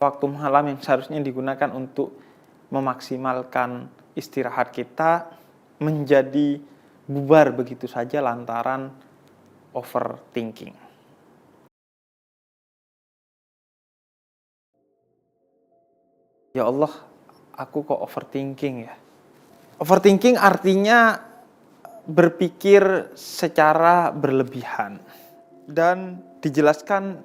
Waktu malam yang seharusnya digunakan untuk memaksimalkan istirahat kita menjadi bubar begitu saja lantaran overthinking. Ya Allah, aku kok overthinking ya? Overthinking artinya berpikir secara berlebihan. Dan dijelaskan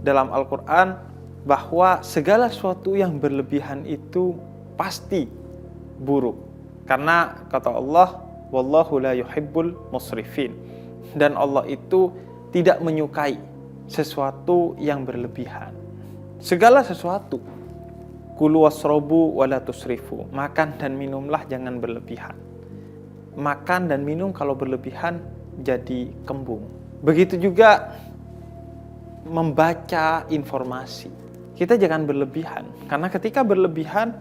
dalam Al-Quran bahwa segala sesuatu yang berlebihan itu pasti buruk. Karena kata Allah, wallahu la yuhibbul musrifin. Dan Allah itu tidak menyukai sesuatu yang berlebihan. Segala sesuatu. Kulu wasrobu wala tusrifu. Makan dan minumlah jangan berlebihan. Makan dan minum kalau berlebihan jadi kembung. Begitu juga membaca informasi. Kita jangan berlebihan, karena ketika berlebihan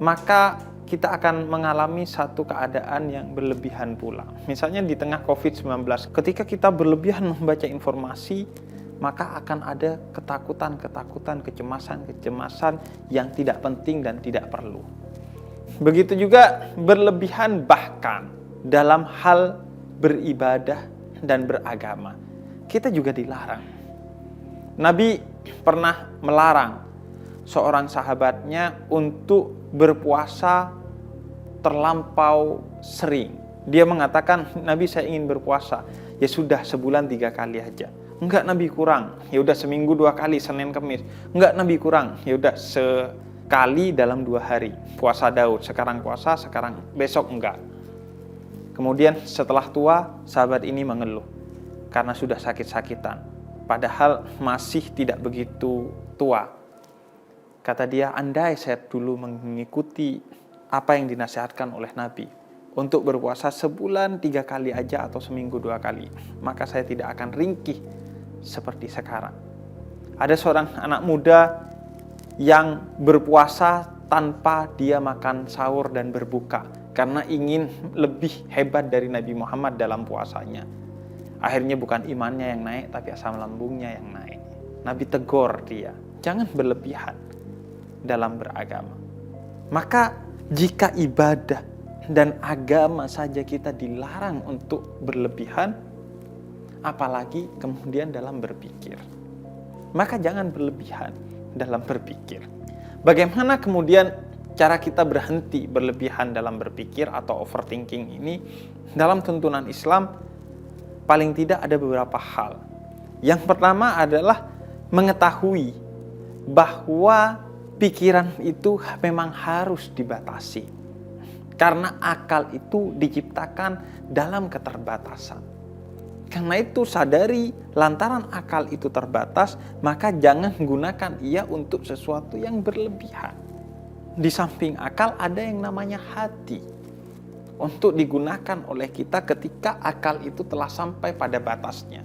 maka kita akan mengalami satu keadaan yang berlebihan pula. Misalnya di tengah COVID-19, ketika kita berlebihan membaca informasi, maka akan ada ketakutan, kecemasan yang tidak penting dan tidak perlu. Begitu juga berlebihan bahkan dalam hal beribadah dan beragama. Kita juga dilarang. Nabi pernah melarang seorang sahabatnya untuk berpuasa terlampau sering. Dia mengatakan, Nabi saya ingin berpuasa. Ya sudah sebulan 3 kali aja. Enggak Nabi kurang. Ya udah seminggu 2 kali, Senin Kamis. Enggak Nabi kurang. Ya udah sekali dalam 2 hari. Puasa Daud. Sekarang puasa, sekarang besok enggak. Kemudian setelah tua, sahabat ini mengeluh karena sudah sakit-sakitan. Padahal masih tidak begitu tua. Kata dia, andai saya dulu mengikuti apa yang dinasihatkan oleh Nabi untuk berpuasa sebulan 3 kali aja atau seminggu 2 kali, maka saya tidak akan ringkih seperti sekarang. Ada seorang anak muda yang berpuasa tanpa dia makan sahur dan berbuka karena ingin lebih hebat dari Nabi Muhammad dalam puasanya. Akhirnya bukan imannya yang naik, tapi asam lambungnya yang naik. Nabi tegur dia, jangan berlebihan dalam beragama. Maka jika ibadah dan agama saja kita dilarang untuk berlebihan, apalagi kemudian dalam berpikir. Maka jangan berlebihan dalam berpikir. Bagaimana kemudian cara kita berhenti berlebihan dalam berpikir atau overthinking ini? Dalam tuntunan Islam, paling tidak ada beberapa hal. Yang pertama adalah mengetahui bahwa pikiran itu memang harus dibatasi. Karena akal itu diciptakan dalam keterbatasan. Karena itu sadari lantaran akal itu terbatas, maka jangan gunakan ia untuk sesuatu yang berlebihan. Di samping akal ada yang namanya hati. Untuk digunakan oleh kita ketika akal itu telah sampai pada batasnya.